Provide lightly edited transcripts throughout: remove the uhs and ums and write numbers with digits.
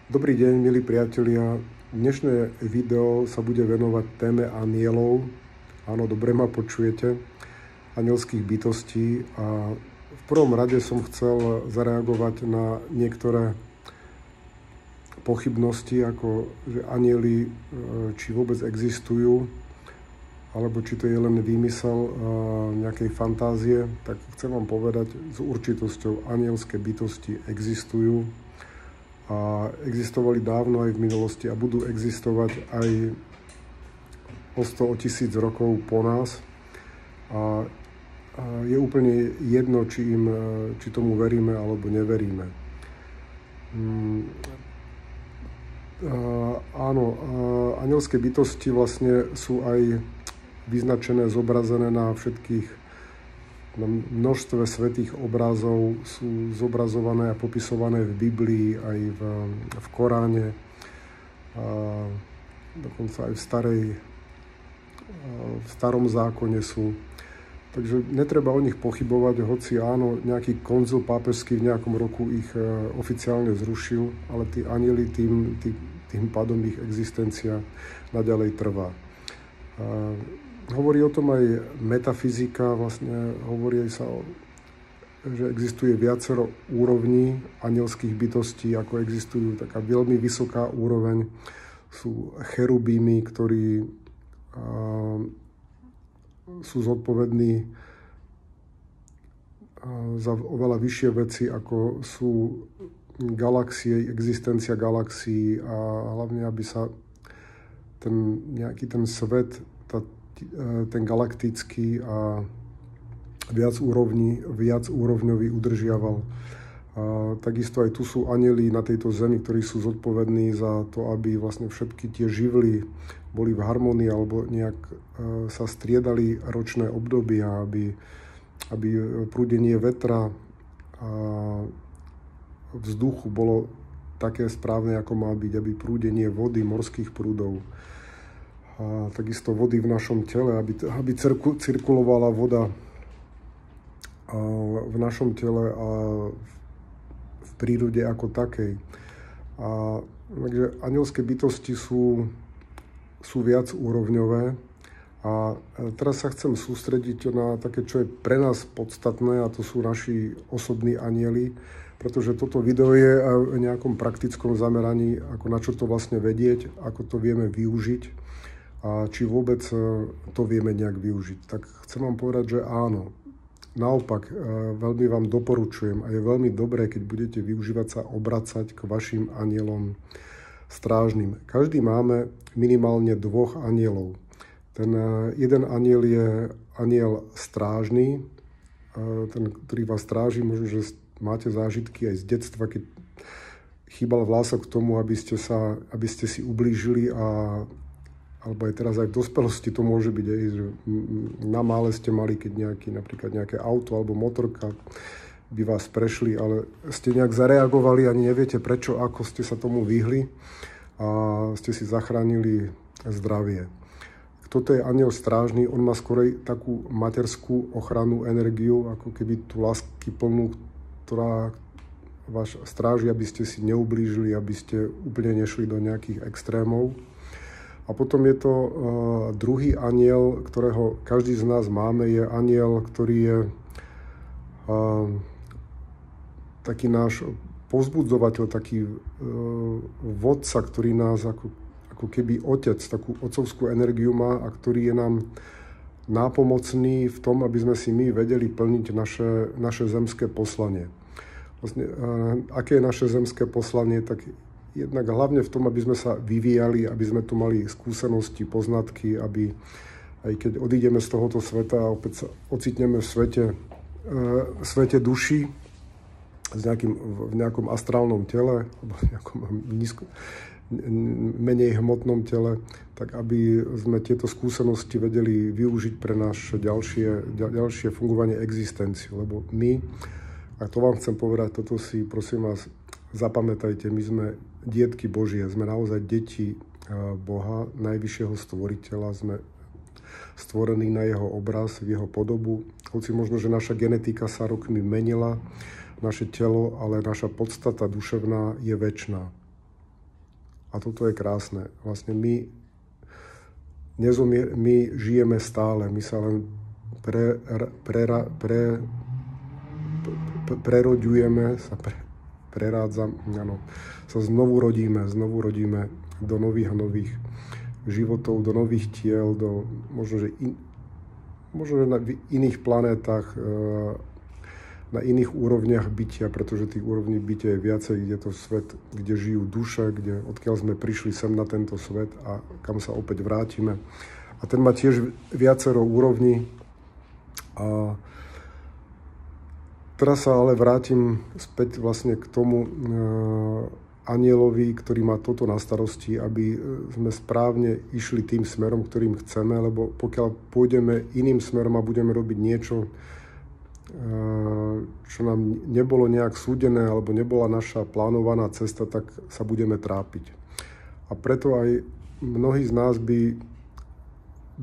Dobrý deň, milí priatelia. Dnešné video sa bude venovať téme anielov. Áno, dobre ma počujete. Anielských bytostí. A v prvom rade som chcel zareagovať na niektoré pochybnosti, ako že anieli či vôbec existujú, alebo či to je len výmysel nejakej fantázie. Tak chcem vám povedať s určitosťou, anielské bytosti existujú. A existovali dávno aj v minulosti a budú existovať aj o 100, o 1000 rokov po nás. A je úplne jedno, či tomu veríme alebo neveríme. Áno, anielské bytosti vlastne sú aj vyznačené, zobrazené na všetkých, na množstve svätých obrazov, sú zobrazované a popisované v Biblii, aj v Koráne, a dokonca aj v starom zákone sú. Takže netreba o nich pochybovať, hoci áno, nejaký konzil pápežský v nejakom roku ich oficiálne zrušil, ale tí anjeli, tým pádom ich existencia naďalej trvá. Hovorí o tom aj metafyzika, vlastne hovorí sa, že existuje viacero úrovní anielských bytostí, ako existujú taká veľmi vysoká úroveň. Sú cherubími, ktorí sú zodpovední za oveľa vyššie veci, ako sú galaxie, existencia galaxií a hlavne, aby sa ten svet, ten galaktický a viacúrovňový udržiaval. Takisto aj tu sú anjeli na tejto zemi, ktorí sú zodpovední za to, aby vlastne všetky tie živly boli v harmonii alebo nejak sa striedali ročné obdobia, aby prúdenie vetra a vzduchu bolo také správne, ako má byť, aby prúdenie vody, morských prúdov a takisto vody v našom tele, aby cirkulovala voda v našom tele a v prírode ako takej. Takže anielské bytosti sú viac úrovňové. A teraz sa chcem sústrediť na také, čo je pre nás podstatné, a to sú naši osobní anjeli, pretože toto video je v nejakom praktickom zameraní, ako na čo to vlastne vedieť, ako to vieme využiť a či vôbec to vieme nejak využiť. Tak chcem vám povedať, že áno. Naopak, veľmi vám doporučujem a je veľmi dobré, keď budete využívať sa, obracať k vašim anjelom strážnym. Každý máme minimálne 2 anjelov. Ten jeden anjel je anjel strážny, ten, ktorý vás stráži. Možno, že máte zážitky aj z detstva, keď chýbal vlások k tomu, aby ste si ublížili, alebo aj teraz aj v dospelosti to môže byť, že na mále ste mali, keď napríklad nejaké auto alebo motorka by vás prešli, ale ste nejak zareagovali, ani neviete prečo, ako ste sa tomu vyhli a ste si zachránili zdravie. Toto je anjel strážny, on má skorej takú materskú ochrannú energiu, ako keby tú lásky plnú, ktorá vás stráži, aby ste si neublížili, aby ste úplne nešli do nejakých extrémov. A potom je to druhý anjel, ktorého každý z nás máme, je anjel, ktorý je taký náš povzbudzovateľ, taký vodca, ktorý nás ako keby otec, takú otcovskú energiu má a ktorý je nám nápomocný v tom, aby sme si my vedeli plniť naše zemské poslanie. Vlastne, aké je naše zemské poslanie, tak jednak hlavne v tom, aby sme sa vyvíjali, aby sme tu mali skúsenosti, poznatky, aby aj keď odídeme z tohoto sveta a opäť sa ocitneme v svete duši, v nejakom astrálnom tele, alebo v nejakom menej hmotnom tele, tak aby sme tieto skúsenosti vedeli využiť pre naše ďalšie fungovanie, existenciu. Lebo my, a to vám chcem povedať, toto si prosím vás zapamätajte, my sme dietky Božie, sme naozaj deti Boha, najvyššieho stvoriteľa, sme stvorení na jeho obraz, v jeho podobu. Hoci možno, že naša genetika sa rokmi menila, naše telo, ale naša podstata duševná je večná. A toto je krásne. Vlastne my žijeme stále, my sa len preroďujeme, sa znovu rodíme do nových a nových životov, do nových tiel, možno, že na iných planétach, na iných úrovniach bytia, pretože tých úrovní bytia je viacej, je to svet, kde žijú duše, odkiaľ sme prišli sem na tento svet a kam sa opäť vrátime. A ten má tiež viacero úrovní. A teraz sa ale vrátim späť vlastne k tomu anjelovi, ktorý má toto na starosti, aby sme správne išli tým smerom, ktorým chceme, lebo pokiaľ pôjdeme iným smerom a budeme robiť niečo, čo nám nebolo nejak súdené alebo nebola naša plánovaná cesta, tak sa budeme trápiť. A preto aj mnohí z nás by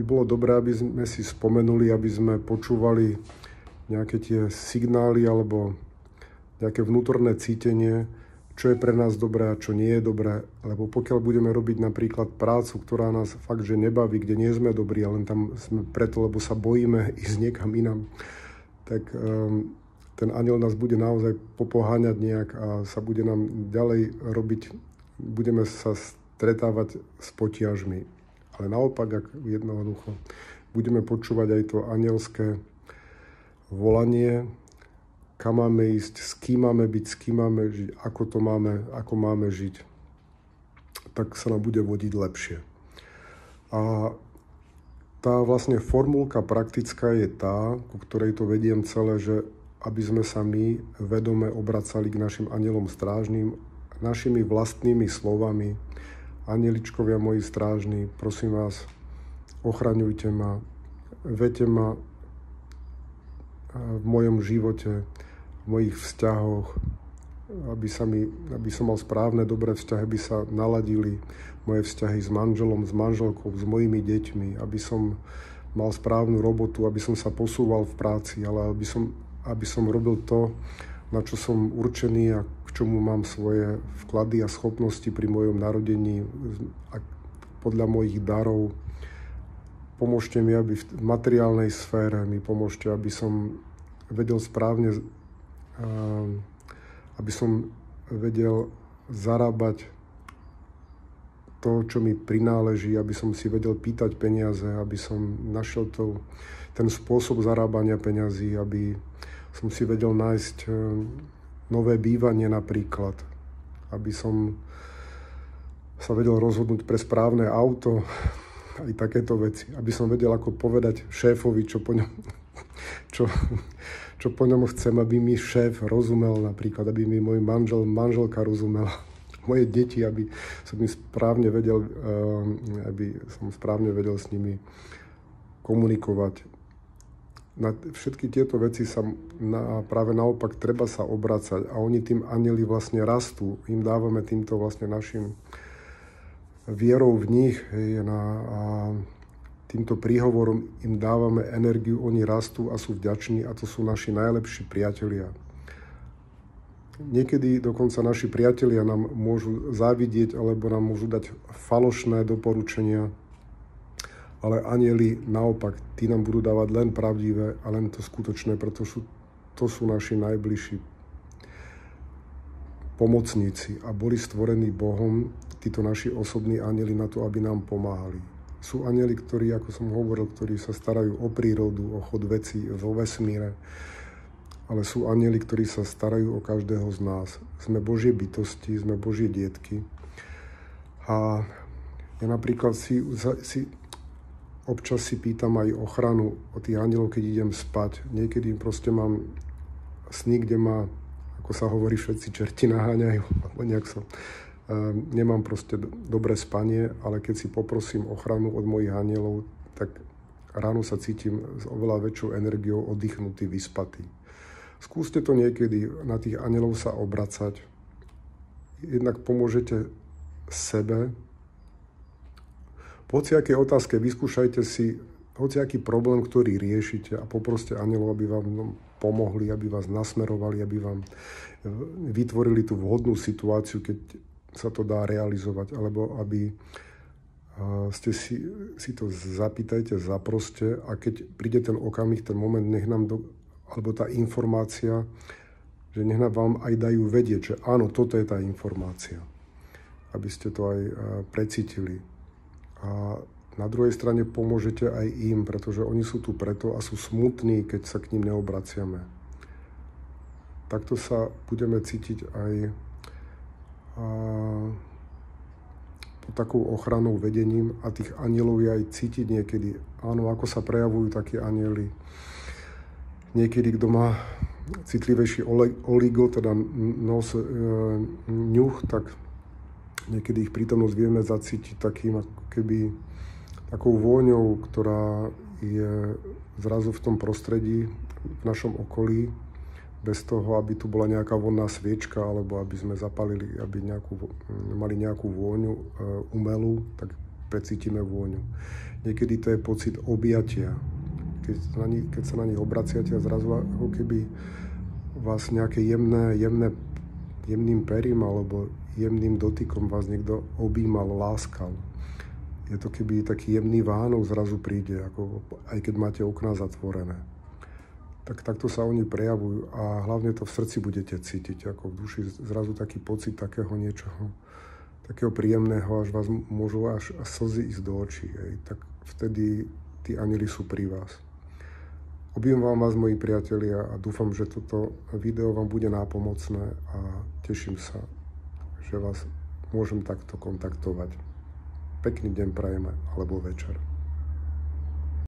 bolo dobré, aby sme si spomenuli, aby sme počúvali nejaké tie signály alebo nejaké vnútorné cítenie, čo je pre nás dobré a čo nie je dobré. Lebo pokiaľ budeme robiť napríklad prácu, ktorá nás fakt že nebaví, kde nie sme dobrí, ale len tam sme preto, lebo sa bojíme ísť niekam inam, tak ten anjel nás bude naozaj popoháňať nejak a sa bude nám ďalej robiť, budeme sa stretávať s potiažmi. Ale naopak, ak jednoducho budeme počúvať aj to anjelské volanie, kam máme ísť, s kým máme byť, s kým máme žiť, ako máme žiť, tak sa nám bude vodiť lepšie. A tá vlastne formulka praktická je tá, ku ktorej to vediem celé, že aby sme sa my vedome obracali k našim anjelom strážnym, našimi vlastnými slovami. Anjeličkovia moji strážni, prosím vás, ochraňujte ma, vedte ma v mojom živote, v mojich vzťahoch, aby som mal správne, dobré vzťahy, aby sa naladili moje vzťahy s manželom, s manželkou, s mojimi deťmi, aby som mal správnu robotu, aby som sa posúval v práci, ale aby som robil to, na čo som určený a k čomu mám svoje vklady a schopnosti pri mojom narodení a podľa mojich darov. Pomôžte mi, aby v materiálnej sfére mi pomôžte, aby som vedel správne, aby som vedel zarábať to, čo mi prináleží, aby som si vedel pýtať peniaze, aby som našiel ten spôsob zarábania peňazí, aby som si vedel nájsť nové bývanie napríklad, aby som sa vedel rozhodnúť pre správne auto, aj takéto veci, aby som vedel, ako povedať šéfovi, čo po ňom chcem, aby mi šéf rozumel napríklad, aby mi môj manželka rozumela, moje deti, aby som správne vedel s nimi komunikovať. Na všetky tieto veci práve naopak treba sa obracať a oni tým anjeli vlastne rastú. Im dávame týmto vlastne našim vierou v nich a týmto príhovorom im dávame energiu, oni rastú a sú vďační a to sú naši najlepší priatelia. Niekedy dokonca naši priatelia nám môžu závidieť alebo nám môžu dať falošné doporučenia, ale anjeli naopak, tí nám budú dávať len pravdivé a len to skutočné, pretože to sú naši najbližší pomocníci a boli stvorení Bohom, títo naši osobní anjeli na to, aby nám pomáhali. Sú anjeli, ktorí, ako som hovoril, ktorí sa starajú o prírodu, o chod vecí vo vesmíre, ale sú anjeli, ktorí sa starajú o každého z nás. Sme Božie bytosti, sme Božie dietky. A ja napríklad občas si pýtam aj ochranu od tých anjelov, keď idem spať. Niekedy proste mám sny, kde ma, ako sa hovorí, všetci čerti naháňajú, alebo nejak nemám proste dobré spanie, ale keď si poprosím ochranu od mojich anjelov, tak ráno sa cítim s oveľa väčšou energiou oddychnutý, vyspatý. Skúste to niekedy na tých anjelov sa obracať. Jednak pomôžete sebe. Po hociakej otázke vyskúšajte si hociaký problém, ktorý riešite a poproste anjelov, aby vám pomohli, aby vás nasmerovali, aby vám vytvorili tú vhodnú situáciu, keď sa to dá realizovať, alebo aby ste si to zapýtajte, zaproste a keď príde ten okamih, ten moment, nech nám alebo tá informácia, že nech nám vám aj dajú vedieť, že áno, toto je tá informácia, aby ste to aj precítili. A na druhej strane pomôžete aj im, pretože oni sú tu preto a sú smutní, keď sa k ním neobraciame. Takto sa budeme cítiť aj pod takou ochranou, vedením a tých anielov je aj cítiť niekedy. Áno, ako sa prejavujú takí anieli. Niekedy, kto má citlivejší oligo, teda nos, ňuch, tak niekedy ich prítomnosť vieme zacítiť takým ako keby takou vôňou, ktorá je zrazu v tom prostredí, v našom okolí, bez toho, aby tu bola nejaká vonná sviečka, alebo aby sme zapalili, aby mali nejakú vôňu umelú, tak precítime vôňu. Niekedy to je pocit objatia. Keď sa na nich obraciate a zrazu ako keby vás nejaké jemným perím alebo jemným dotykom vás niekto objímal, láskal. Je to keby taký jemný Vánok zrazu príde, ako, aj keď máte okná zatvorené. Tak takto sa oni prejavujú a hlavne to v srdci budete cítiť, ako v duši zrazu taký pocit takého niečoho, takého príjemného, až vás môžu až slzy ísť do očí. Tak vtedy tí anjeli sú pri vás. Objímam vás, moji priatelia, a dúfam, že toto video vám bude nápomocné a teším sa, že vás môžem takto kontaktovať. Pekný deň prajeme, alebo večer.